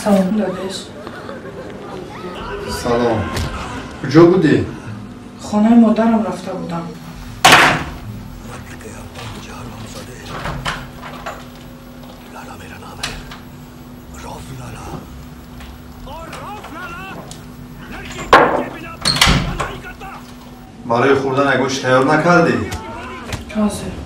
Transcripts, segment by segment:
سلام دادش. سلام. کجا بودی؟ خانه مادرم رفته بودم. برای خوردن گوشت تیار نکردی؟ تازه.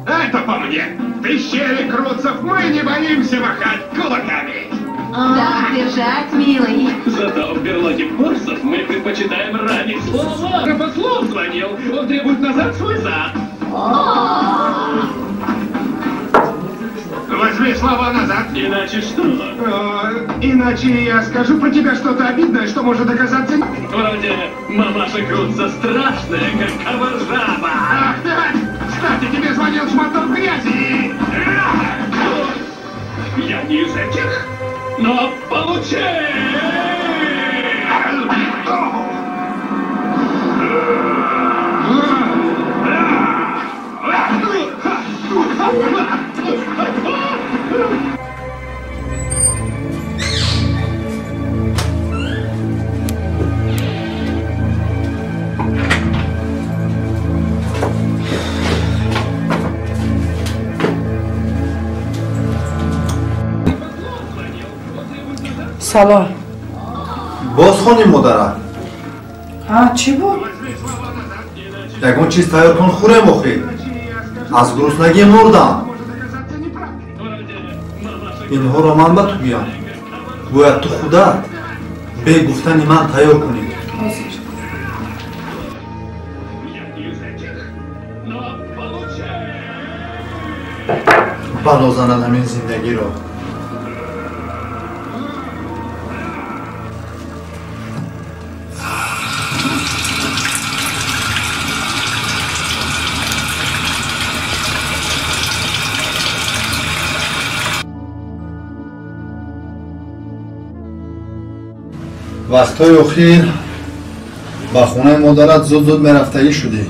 Это по мне. В пещере Круцев мы не боимся махать кулаками. Так держать, милый. Зато в берлоге Борсов мы предпочитаем ранить слово. Рапослов звонил. Он требует назад свой зад. Возьми слова назад. Иначе что? Иначе я скажу про тебя что-то обидное, что может оказаться... Вроде мамаша Крутца страшная, как кабаржаба. Ах так! Кстати, тебе звонил шматок грязи. Я не из этих, но получи! سلام. باز خونی مادرم. ها چی بود؟ یکون چیز تیار کن خوره مخی. از گرسنگی مردم. اینها را من به تو بیام. باید تو خودت به گفتن من تیار کنی. حاضر. بلا زند همین زندگی را. وقتای اخیر با خونه مادرت زود میرفتگی شدی.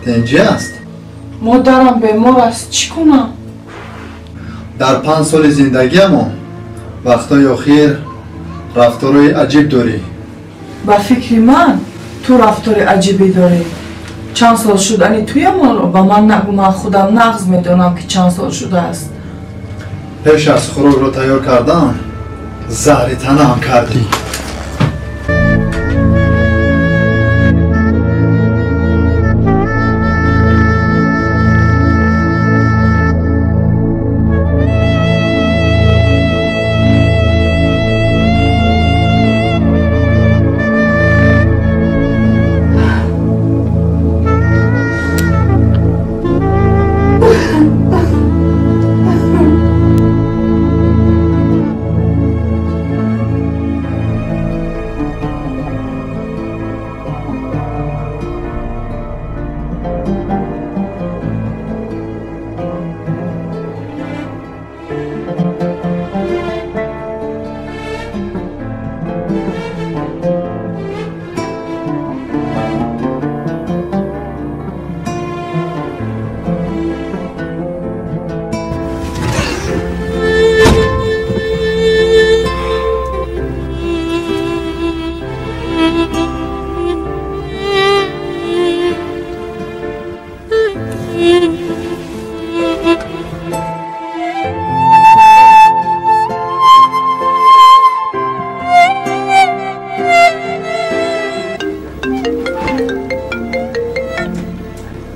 تنجی است؟ مادرم بیمار است چی کنم؟ در 5 سال زندگی ما وقتای اخیر رفتارای عجیب داری. با فکر من تو رفتار عجیبی داری. چند سال شدنی توی ما رو با من نگو، من خودم نغز میدونم که چند سال شده است. پیش از خوراک رو تیار کردن زهر تنه هم کردی.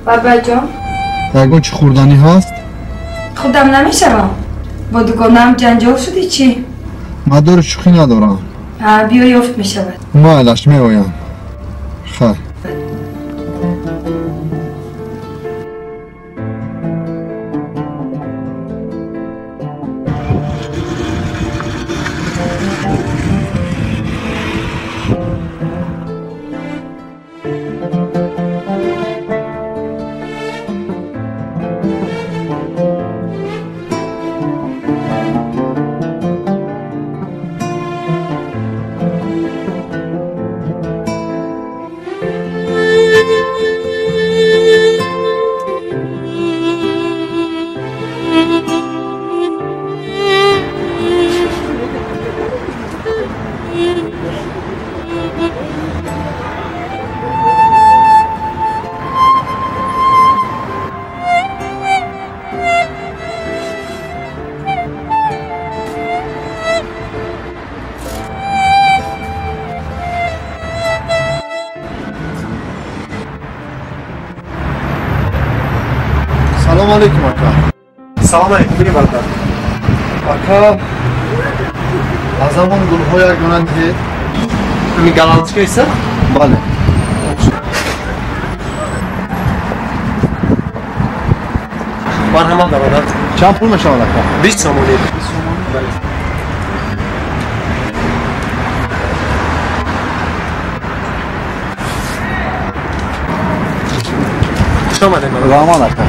بابا جان یکون چی خوردنی هست؟ خودم نمیشوم. با دکانم جنجال شدی چی؟ من دور شوخی ندارم. بیا یافت میشود. ما علش می آیم. خیر. سلام علیکم اکا. سلام علیکم. میریم برادر. اکا از همون گل های گونن که همین گالانتیکا ایسته؟ بله. مرحبا برادر. چند پول میشه اکا؟ 20 سومونی. بله. خوش آمدید برادر. رامان اکا.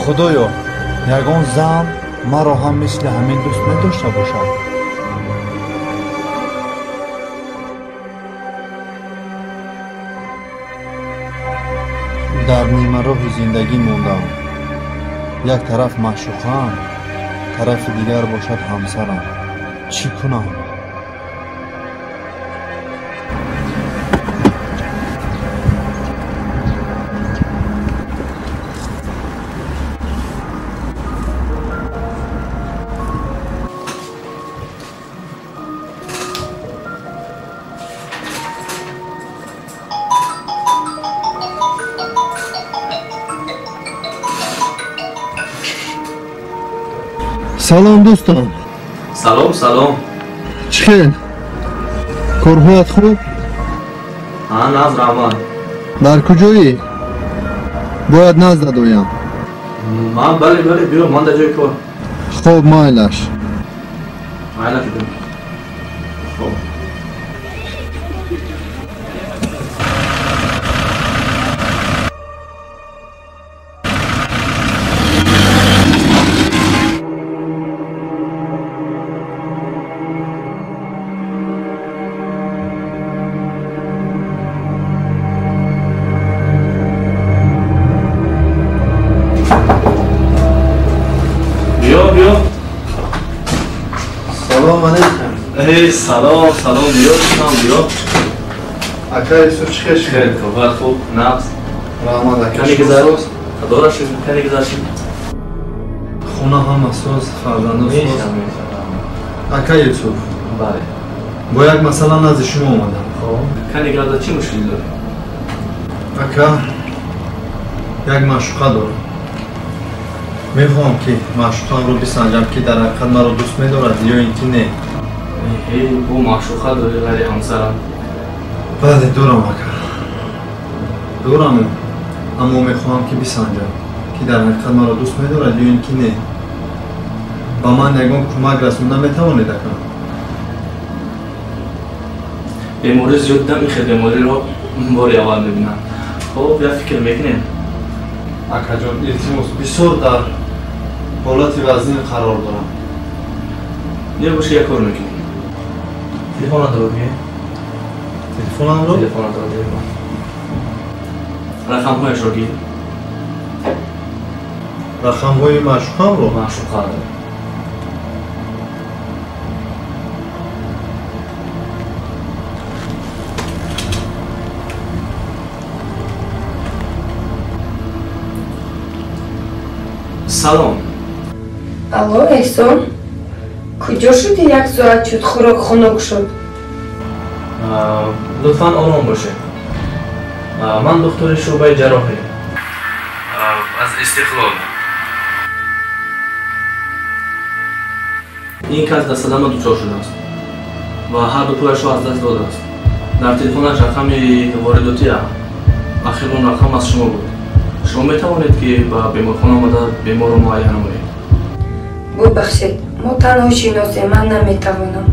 خدایا یگان زن مرا هم مثل همین دوست نداشته باشد. در نیمه راه زندگی موندم. یک طرف معشوقم، طرف دیگر باشد همسرم. چی کنم؟ سلام دوستان. سلام. چی خیر؟ کارهایت خوب؟ ناز رحمان. در کجایی؟ باید نزد دویم. من بله بیرو من در جای کار. خوب مایلش. مایلش بیرو. خوب. بیا سلام علیکم. سلام بیا اکا یوسف چی خیر؟ خیلی خوب نبض رحمان اکا کنی گذار خدا شد کنی گذاشیم خونه هم اساس فرزند میشم اکا یوسف بله با یک مسئله نزد شما آمدم. خب کنی گذار چی مشکلی داری؟ اکا یک معشوقه دارم. میخوام که معشوقم رو بسنجم که در حقیقت مرا دوست می‌دارد یا اینکه نه. بو معشوقه داری ولی همسرم؟ بله دارم اکا. دارم اما میخوام که بسنجم که در حقیقت مرا دوست می‌دارد یا اینکه نه. با من یگان کمک رسوندن میتوانید اکا؟ بیماری زیاد نمیخواد بیماری رو باری اول میبینم. خب یا فکر میکنیم؟ اکا جان التماس بسیار در حالت وزین قرار دارم. یه باشه یک کار میکنیم. تلفن رو بگی؟ تلفنم رو؟ تلفن رو بگی. رقم هایش رو گیر. رقم های معشوقم رو؟ معشوقه داره. سلام. الو احسان کجا شدی یک ساعت شد خوراک خنک شد لطفاً آرام باشه. من دکتر شعبه جراحی از استقلال. این کس دست دم دچار شده است و هر دو پایش را از دست داده است. در تلفنش رقم وارداتی اخیرون رقم از شما بود. شما میتوانید که به بیمارخانه آمده بیمار را معاینه کنید. ببخشید ما تنها شناسیم من نمیتوانم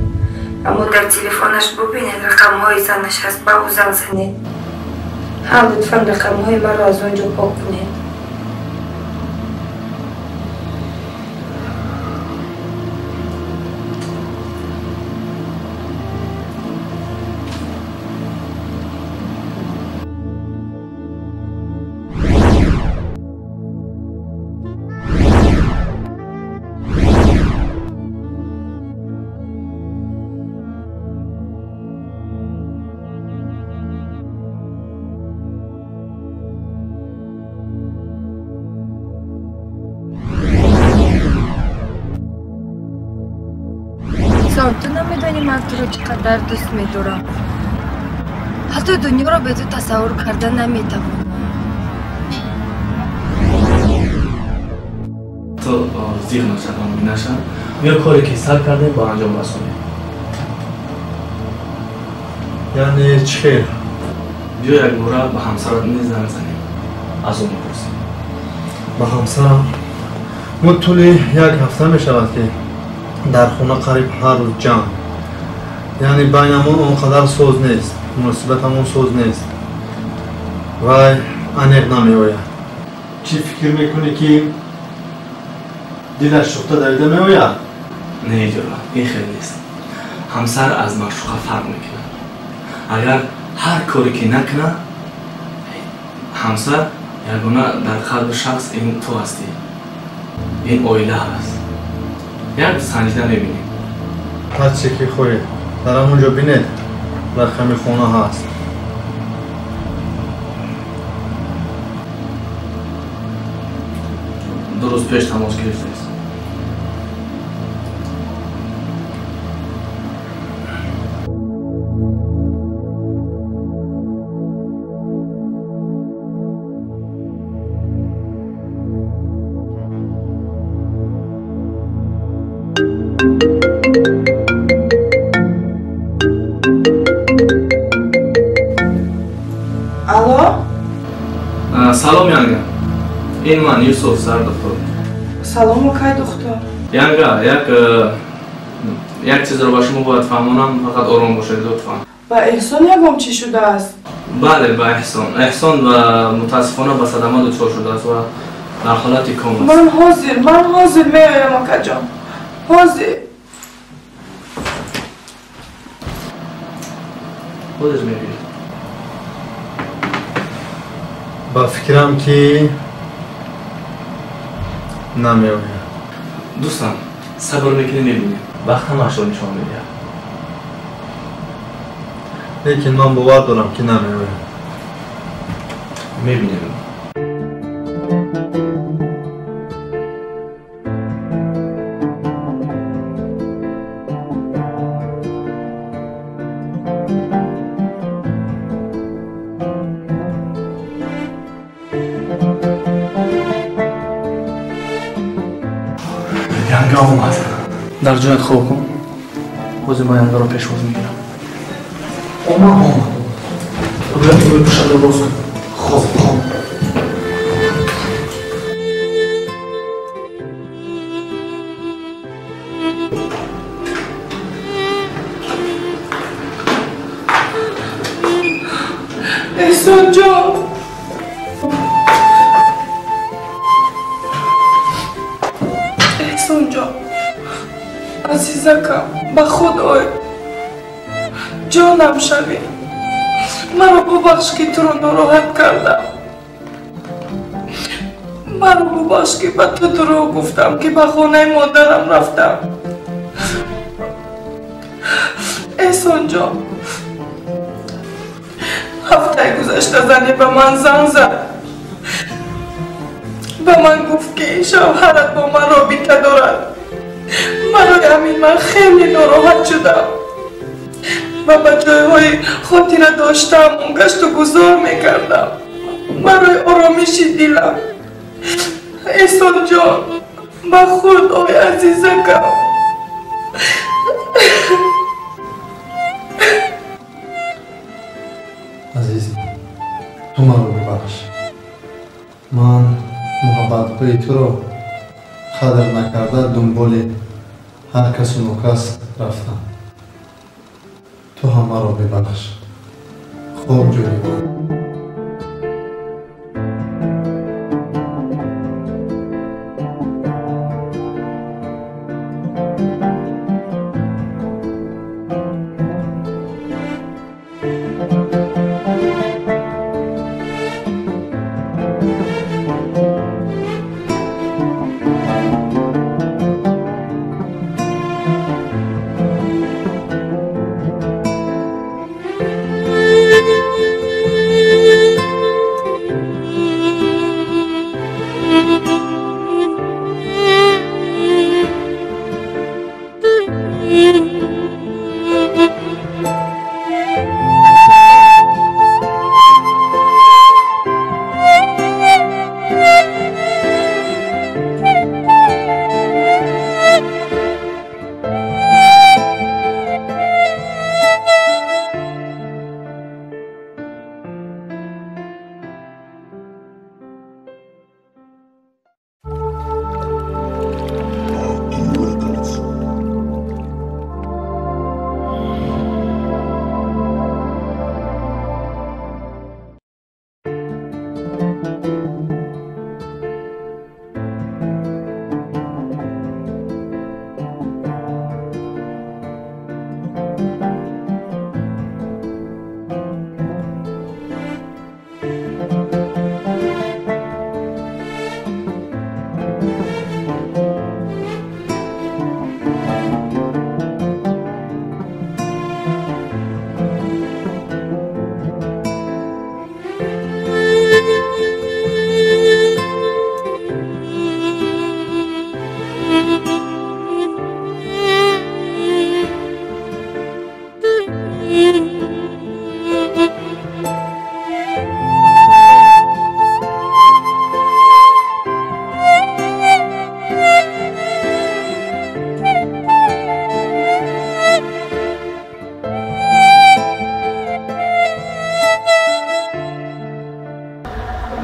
اما در تلفنش ببینید رقم های زنش هست با او زنگ زنید. لطفا رقم های مرا از اونجا پاک کنید. تو نمیدانی من تو رو چقدر دوست میدارم. حتی دنیا را به تو تصور کردن نمیتوانم. تو زیر نشد نشد یا کاری که سر کرده با انجام رسونی. یعنی چی خیر؟ بیا یک باره به همسرت نیز زنگ زنیم از اون میپرسیم. با همسرم ما طول یک هفته می شود که در خونه قریب هر روز جمع. یعنی بینمون اونقدر سوز نیست، مناسبتمون سوز نیست و انیق نمی آید. چی فکر میکنی که دلش سوخته دویده میآید. نه جورا این خیلی نیست. همسر از معشوقه فرق میکنه. اگر هر کاری که نکنه همسر یگانه در قلب شخص این تو هستی. این اویله هست. یک سنجیده میبینیم. هر چی که خوی در همونجا بینید رقم خونه هست. دو روز پیش تماس گرفته است. الو؟ سلام янга. این من یوسف سر دکتر. سلام وکای دختر. янга یک چیز رو با شما باید فهمونم فقط آرام باشید لطفا. با احسان یکم چی شده است؟ بله با احسان و متاسفانه به صدمه دچار شده است و در حالت کم است. من حاضر میایم اکا جان. حاضر. خودش میبینید. با فکرم که نمیآید. دوستان صبر میکنیم میبینیم. وقت هم اشار نشان میدهد. لیکن من باور دارم که نمیآید. میبینیم. янга اومد. در جایت خوب کن. خود ما янга رو پیشواز میگیرم. اومد. روی پوشنده باز کن. خوب. احسان جان. احسان جان. عزیزکم به خود آی. جانم شوی. مرا ببخش که تو رو ناراحت کردم. مرا ببخش که به تو دروغ گفتم که به خانه مادرم رفتم. احسان جان. هفته گذشته زنی به من زنگ زد. به من گفت که شوهرت با من رابطه دارد. برای همین من خیلی ناراحت شدم و به جایهای خاطره داشتم گشت و گذار میکردم برای آرامش دلم. احسان جان به خود آی عزیزکم. عزیزی تو من رو ببخش. من محبت‌های تو رو قدر نکرده دنبال هر کس و نوکس رفتم. تو همه رو ببخش. خوب جوری کن.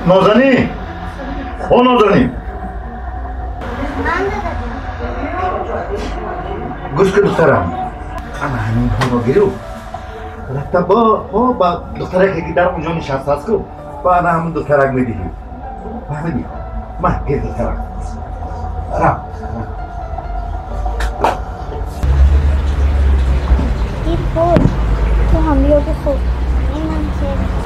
نازنین او نازنین گوش کن دخترم انا همین خانو گیرو رفته با دختره که در اونجا نشسته است کو با انا همون دخترک میدیدی فهمیدی من گیر دخترک رم این خود تو هم بیا بخور این من که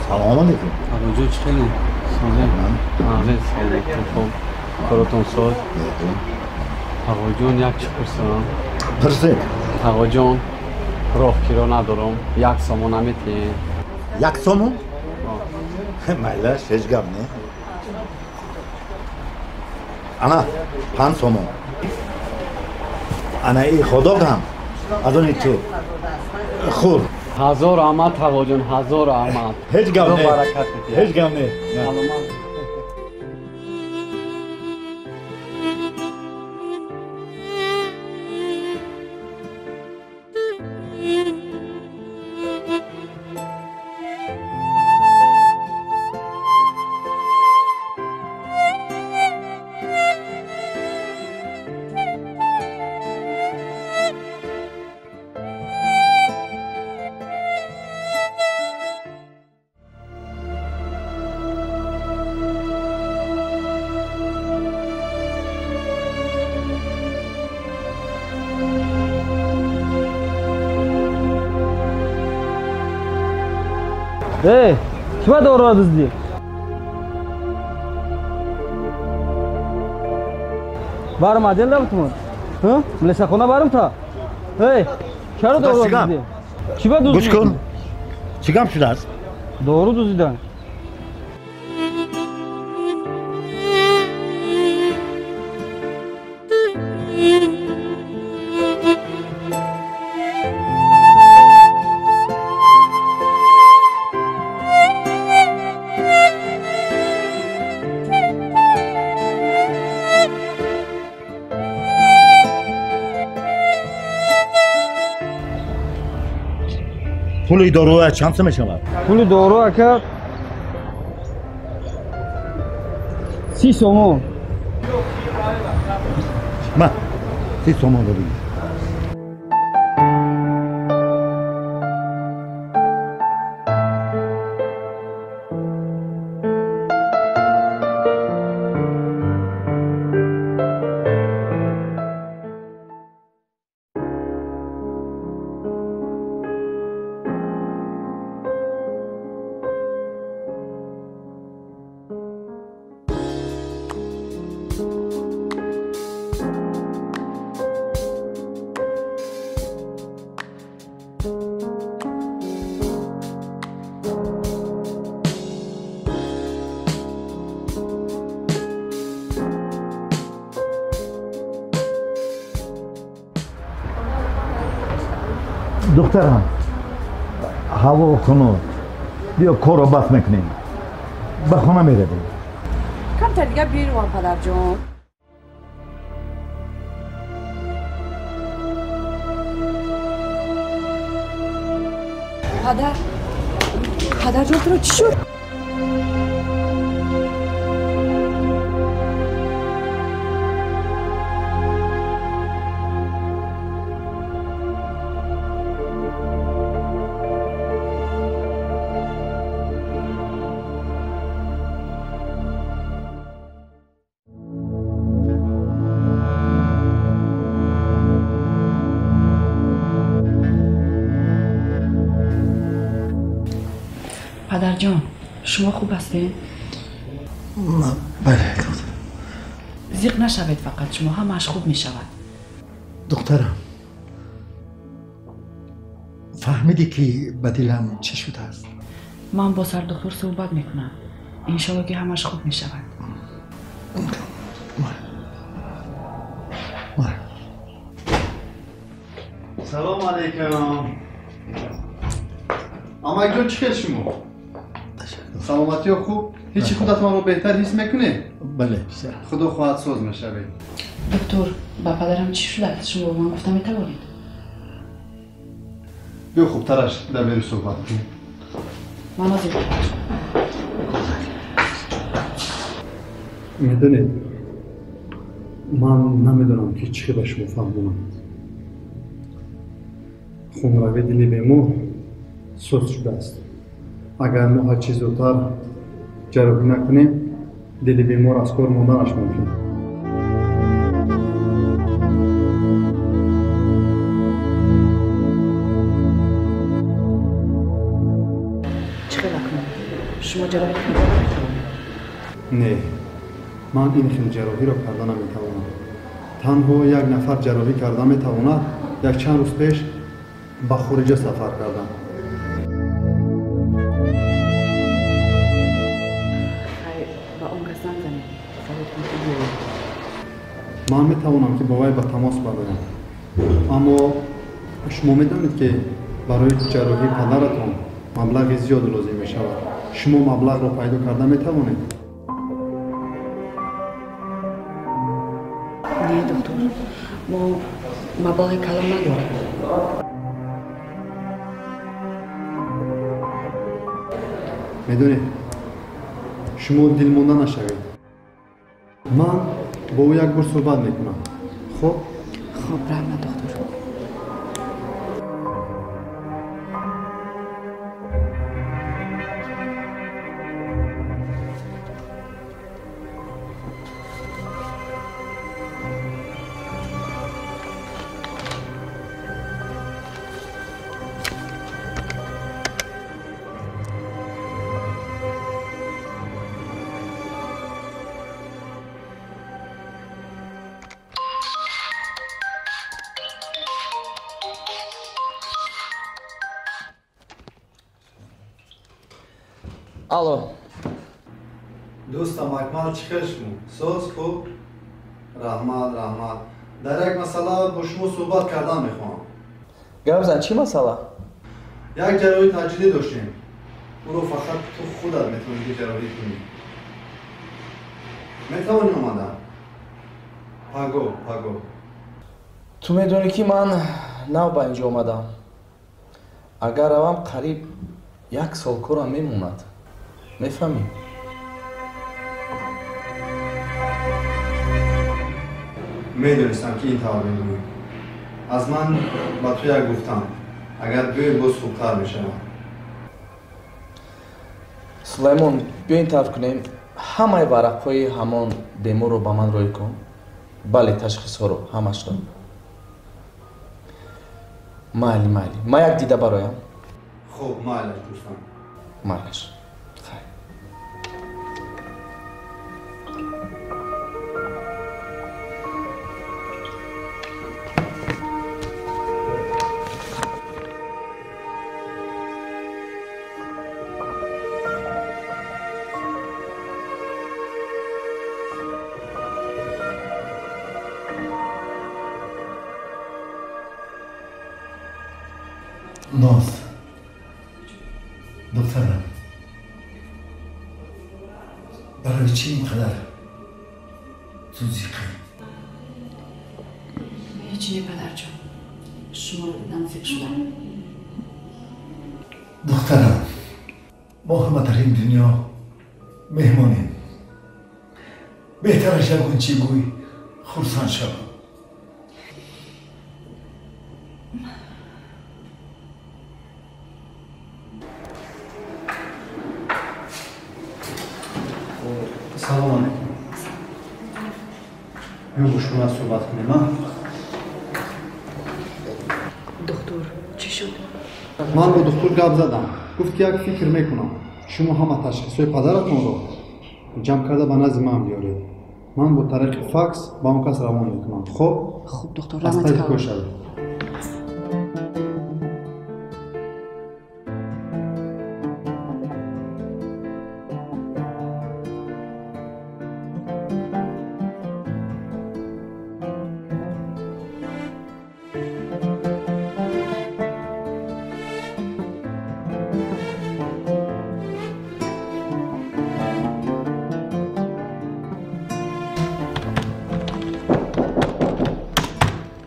سلام علیکم آقا چی خیلی سلام آره سلام خوب کارتون ساز آقا جون یک چی پرسم پرسید آقا جون راه کیرا ندارم یک سامان نمیتین یک سومو میله شش گم نه انا 5 سومو انا ای خدا دم از اون تو خور هزار آمد آقا جون هزار آمد هیچ گم نه برکت بیاد هیچ گم نه سلامت kime doğradınız diye. Varım acele yaptım. Hı? Millet sakona varım ta. Hey, kime doğradınız diye. Kime doğradınız? گوش کن چیکار شده است Doğru düziden. پول دارو چند سه میشود Pulu doğru akar. 6 somon. من 30 سومو دادی دخترم هوا خنک بیا کارو بس میکنیم به خونه میرویم کم تا دیگه بیرون پدر جون پدر جون تو رو چی شد؟ جان شما خوب هستین؟ بله دکتر. زیق نشوید فقط شما همش خوب می شود. دکترم فهمیدی که به دلم چه شده است؟ من با سر دکتر صحبت میکنم. انشالله که همش خوب می شود. سلام علیکم. اما جان چی شما؟ سلامتی خوب؟ هیچی خودتان رو بهتر حس میکنه؟ بله. خدا خواهد ساز میشوید. دکتر با پدرم چی شده؟ شما با من گفتم میتوانید. بیا خوبترش در بری صحبت کنیم. من از میدونید من نمیدونم که چی به شما فهمونم. خونروی دلی به ما سوز شده است. اگر ما هرچی زودتر جراحی نکنیم دل بیمار از کار ماندنش ممکن. چیکار کنم؟ شما جراحی کنید؟ نه من این خیلی جراحی را کردن نمیتوانم. تنها یک نفر جراحی کردن میتواند. یک چند روز پیش به خارج سفر کردم. من میتوانم که با وی به تماس بیایم. اما شما میدانید که برای جراحی پدرتان مبلغ زیاد لازم می شود. شما مبلغ را پیدا کرده میتوانید؟ نه دکتر ما مبلغ کلام نداریم. میدونید شما دل مانده نشوید. من با او یک بار صحبت میکنم. خب رحمت دکتر. الو دوستم اکمل چیکار شما؟ ساز خوب؟ رحمت در یک مسئله با شما صحبت کردن میخوام. گپ زن چی مسئله؟ یک جراحی تجدیدی داشتیم. او رو فقط تو خودت میتونی که جراحی کنی. میتوانی اومدن؟ پگو تو میدونی که من نو با اینجا اومدم. اگر روم قریب 1 سال کارم میموند. میفهمی؟ میدونستم که این طور میگویی. از من با تو یک گفتم. اگر بیای باز خوبتر میشه. سلیمان بیا این طرف کنیم. همه ورقهای همان بیمار رو با من روی کن. بله تشخیص ها رو همش رو. مالی ما یک دیده برایم. خب مالش دوستم. مالش ناز دکترم برای چی اینقدر توزیقی؟ هیچی پدر جان شما رو دیدم فکر شدم. دخترم ما همه در این دنیا مهمانیم. بهترش یکون چی گوی خورسان شد. سلام علیکم. بیا با شما صحبت کنیم. دکتر چی شد؟ من با دکتر گپ زدم. گفت که یک فکر میکنم. شما همه تشخیص های پدرتون رو جمع کرده به نزد من بیارید. من با طریق فاکس با اون کس روان میکنم. خب دکتر از رحمت طریق کن. کوشش.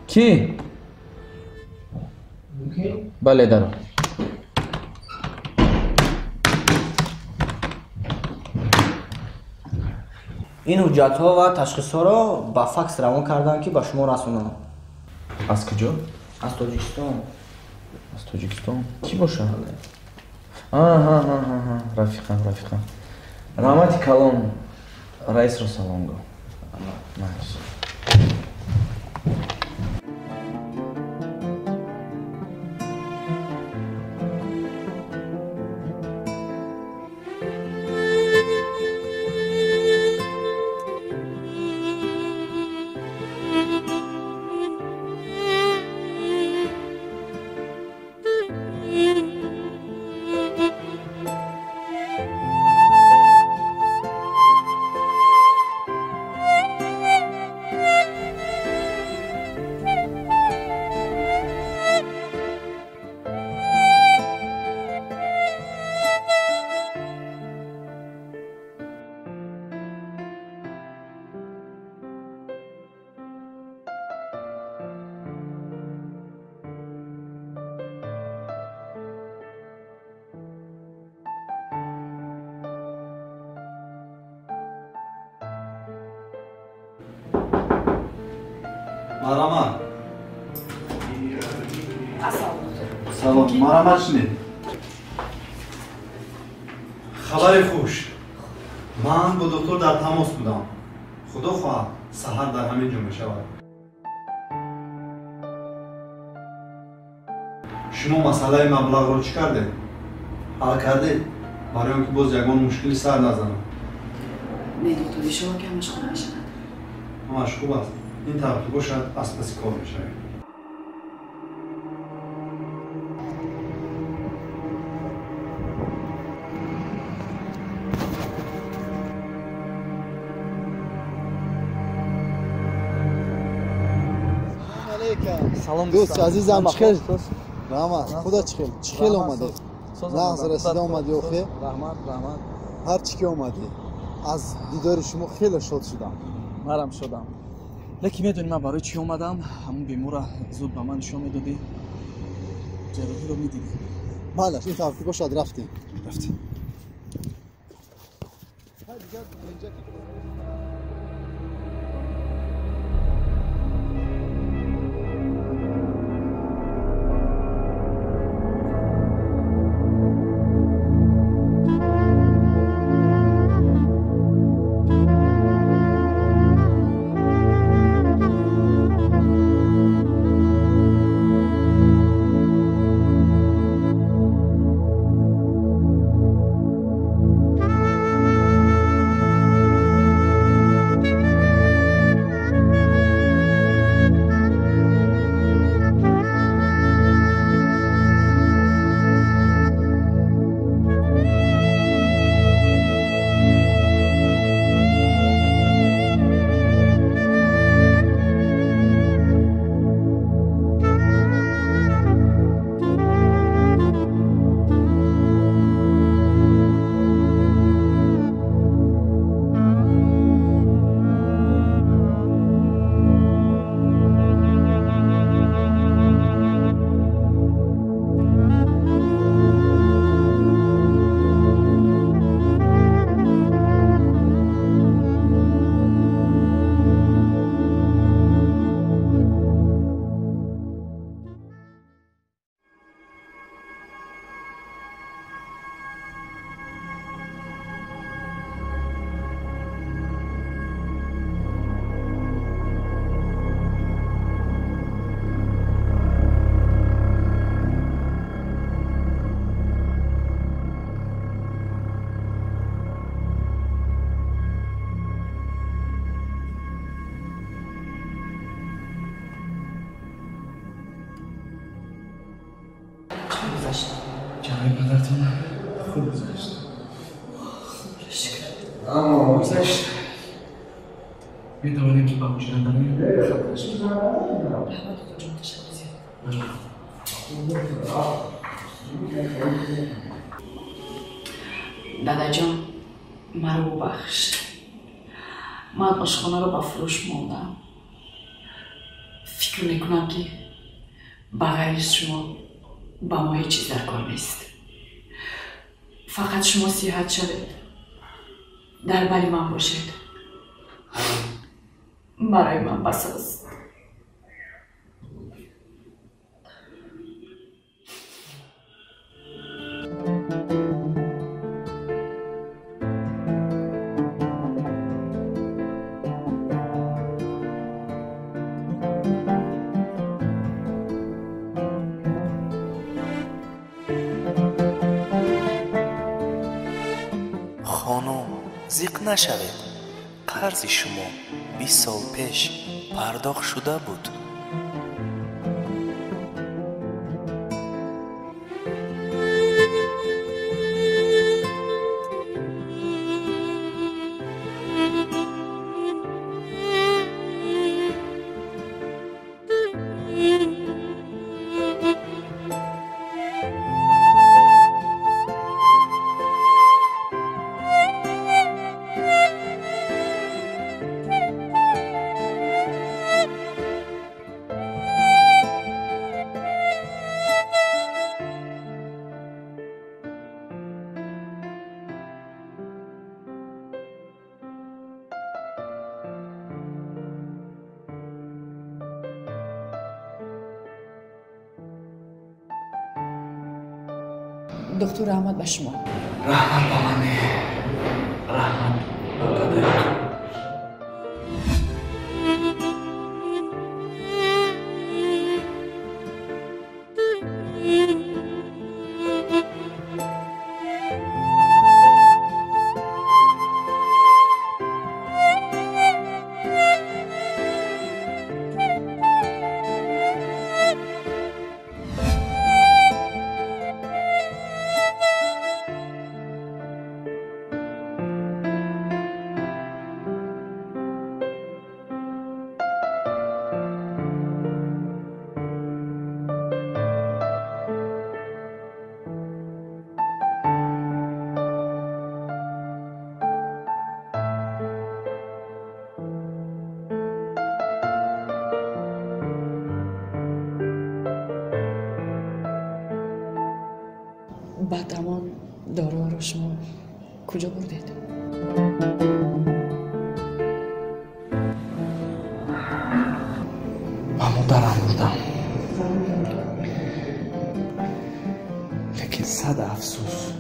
کی؟ بله دارم. این حجت ها و تشخیص ها را با فکس روان کردم که به شما رسونم. از کجا؟ از تاجیکستان. از تاجیکستان؟ کی باشه؟ ها رفیقم. رحمتی کلام رئیس رو سلام گو. مرسی. مرحمت. سلام. مرحمت شنید. خبر خوش. من با دکتر در تماس بودم. خدا خواهد سحر در همین جا می شود. شما مسئله مبلغ رو چی کردید؟ حل کردید؟ برای اینکه باز یگان مشکلی سر نزنم. نه دکتر شما که همش خونه نشد. همش خوب است. این طرف باشد از پس کار میشه. سلام دوست عزیزم چخیر؟ رحمت خدا چخیر اومده؟ لحظه رسیده اومدی و خیر؟ رحمت هر چی که اومدی از دیدار شما خیلی شاد شدم. منم شدم. لیکن میدونی من برای چی اومدم؟ همون بیمور زود به من نشون میدادی. جراحی رو میدیدی. مالش این طرفی باشد رفتیم. گذشت؟ جای پدرتون خوب گذشت. شکر. گذشت. می‌توانیم که با مشکل داریم خبرش کنیم. رحمت جون تشکر زیاد. دادا جان مرا ببخش. من آشخانه رو با فروش موندم. فکر میکنم که بغیر شما با ما هیچ چیز در کار نیست. فقط شما صحت شوید، در بری من باشید، برای من بس است. زیق نشوید. قرض شما 20 سال پیش پرداخت شده بود. دکتر رحمت به شما. رحمت با منه. رحمت با پدرتون. بعد امان داروها رو شما کجا بردید؟ با مادرم بردم. لیکن صد افسوس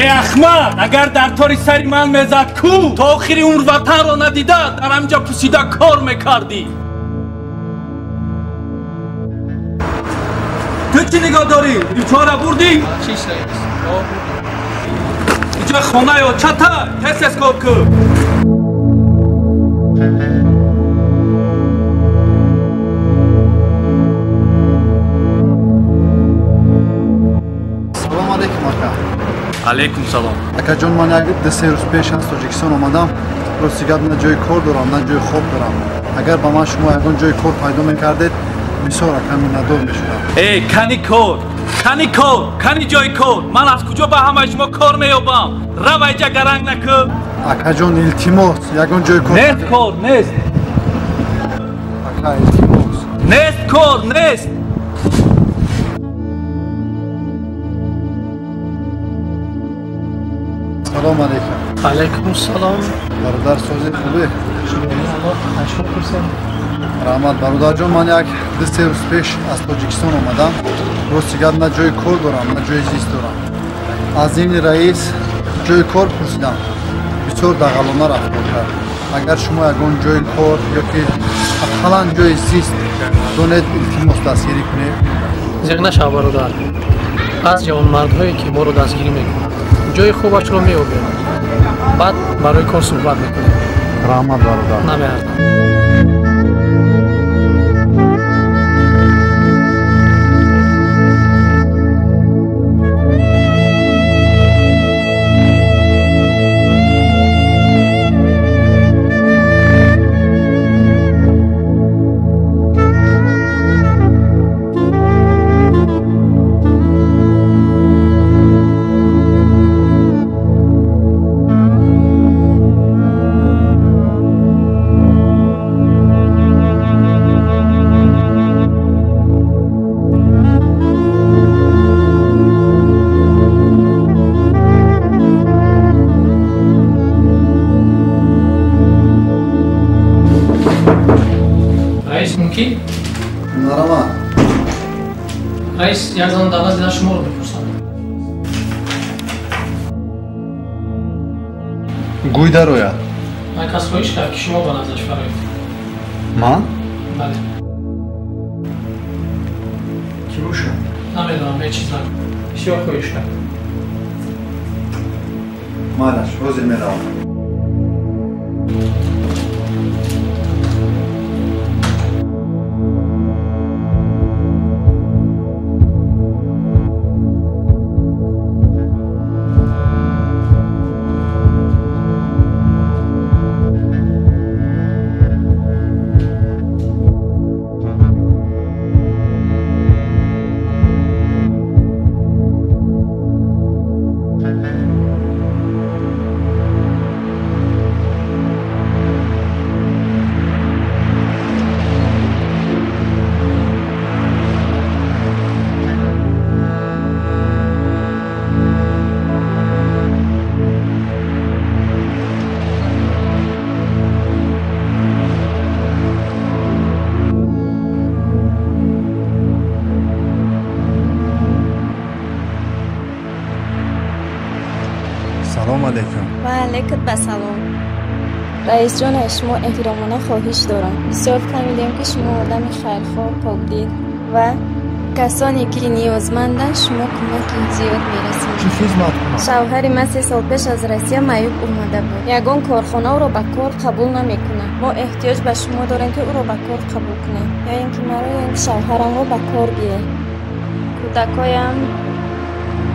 ای احمق اگر در طوری سری من میزد کو تا آخری عمر وطن را ندیده در همینجا پوسیده کار میکردی تو چی نگاه داری؟ بیچاره بردی؟ چیش رئیس اینجا خانه یا چطور؟ تست اسکوپ کن سلام علیکم آقا. علیکم سلام. اکا جان من یک 2 روز پیش از تاجیکستان آمدم. راستی نه جای کار دارم نه جای خواب دارم. اگر با من شما یگان جای کار پیدا میکردید بسیار کمی ندار میشدم. ای کنی کار کنی جای کار من از کجا به همه شما کار میابم رو اینجا گرنگ نکن اکا جان التماس یگان جای کار نیست کار نیست اکا التماس نیست کار نیست سلام علیکم. علیکم السلام. برادر سوزی خوبه؟ رحمت برادر جان من یک 2 روز پیش از تاجیکستان آمدم. راستی نه جای کار دارم نه جای زیست دارم. از این رئیس جای کار پرسیدم. بسیار دغلانه رفتار کرد. اگر شما یگان جای کار یا که حداقل جای زیست دونید التماس دستگیری کنید. زیغ نشو برادر. از جوانمردهایی که ما رو دستگیری میکنند جای خوبش رو میابیم بعد برای کار صحبت میکنیم. رحمت برادر. نمی‌اردم. رئیس یک زن دولت دیدن شما رو بپرسم. گوی در رویا. من کس خواهیش کرد که شما با نظرش فرایید. من؟ بله. کی باشه؟ نمیدونم یه چیز نگم. بسیار خواهیش کرد. مالش روزی میروم. سلام علیکم. و علیکم بسلام. رئیس جان شما احترامانه خواهش دارم. بسیار فهمیدیم که شما آدم خیرخواه پاکدل و کسانی که نیازمندن شما کمک زیاد میرسید. چی خدمت کنم؟ شوهر من 3 سال پیش از روسیه معیوب اومده بود. یگان کارخانه او را به کار قبول نمیکنه. ما احتیاج به شما داریم که او را به کار قبول کنیم. یا اینکه مرا این شوهرم را به کار گیره. کودکایم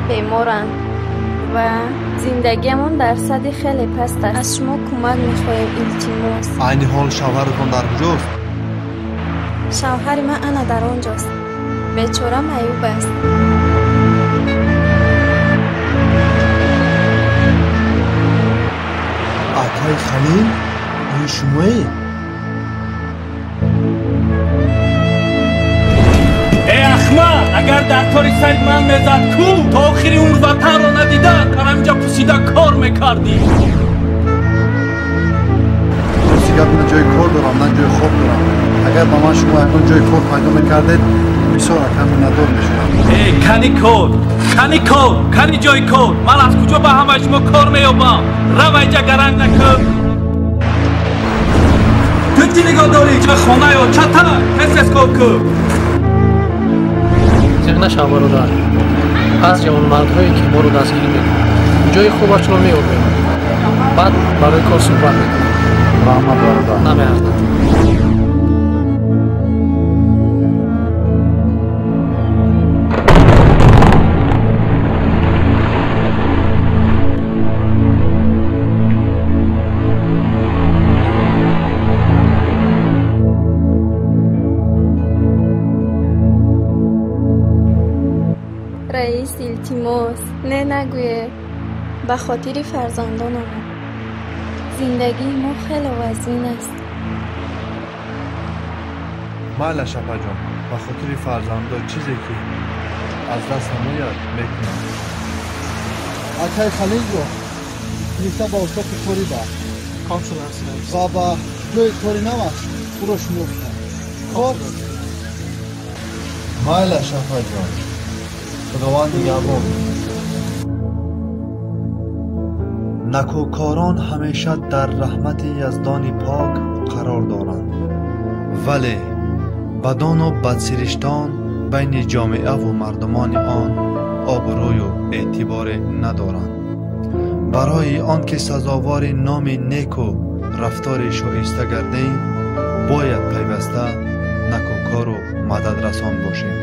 بیمارن و زندگیمون درصد خیلی پست است. از شما کمک میخوایم التماس. عین حال شوهرتون در کجاست؟ شوهر من انا در آنجاست. بیچاره معیوب است. آقای خلیل این شمایی؟ ای احمق اگر در طوری سری من میزد کو تا آخری عمر وطن را ندیده در همینجا پوسیده کار میکردی راستی نه جای کار دارم نه جای خواب دارم. اگر با من شما یکان جای کار پیدا میکردید بسیار کمی ندار میشدم. ای کنی کانی کار کانی جای کار من از کجا به همه شما کار میابم رو اینجا گرنگ نکن تو چی نگاه داری چه خانه یا چطور کس کار کن زیغ نشو برادر از جوان مردهایی که ما رو دستگیری میکنن جای خوبش رو میابیم بعد برای کار صحبت میکنن رحمت برادر نمیارزد رئیس التماس نه نگویه به خاطر فرزندانم زندگی ما خیلی وزین است بله شفا جان به خاطر فرزندا چیزی که از دست نموید میکنم اکای خلیل رو نیسته با اتاق توری با کام شده است و با جای توری نماش بروش میفتن خب بله شفا جان خداوند یگان نکوکاران همیشه در رحمت یزدان پاک قرار دارند ولی بدان و بدسرشتان بین جامعه و مردمان آن آبروی و اعتبار ندارند برای آنکه سزاوار نام نیک و رفتار شایسته گردیم باید پیوسته نکوکار و مدد رسان باشیم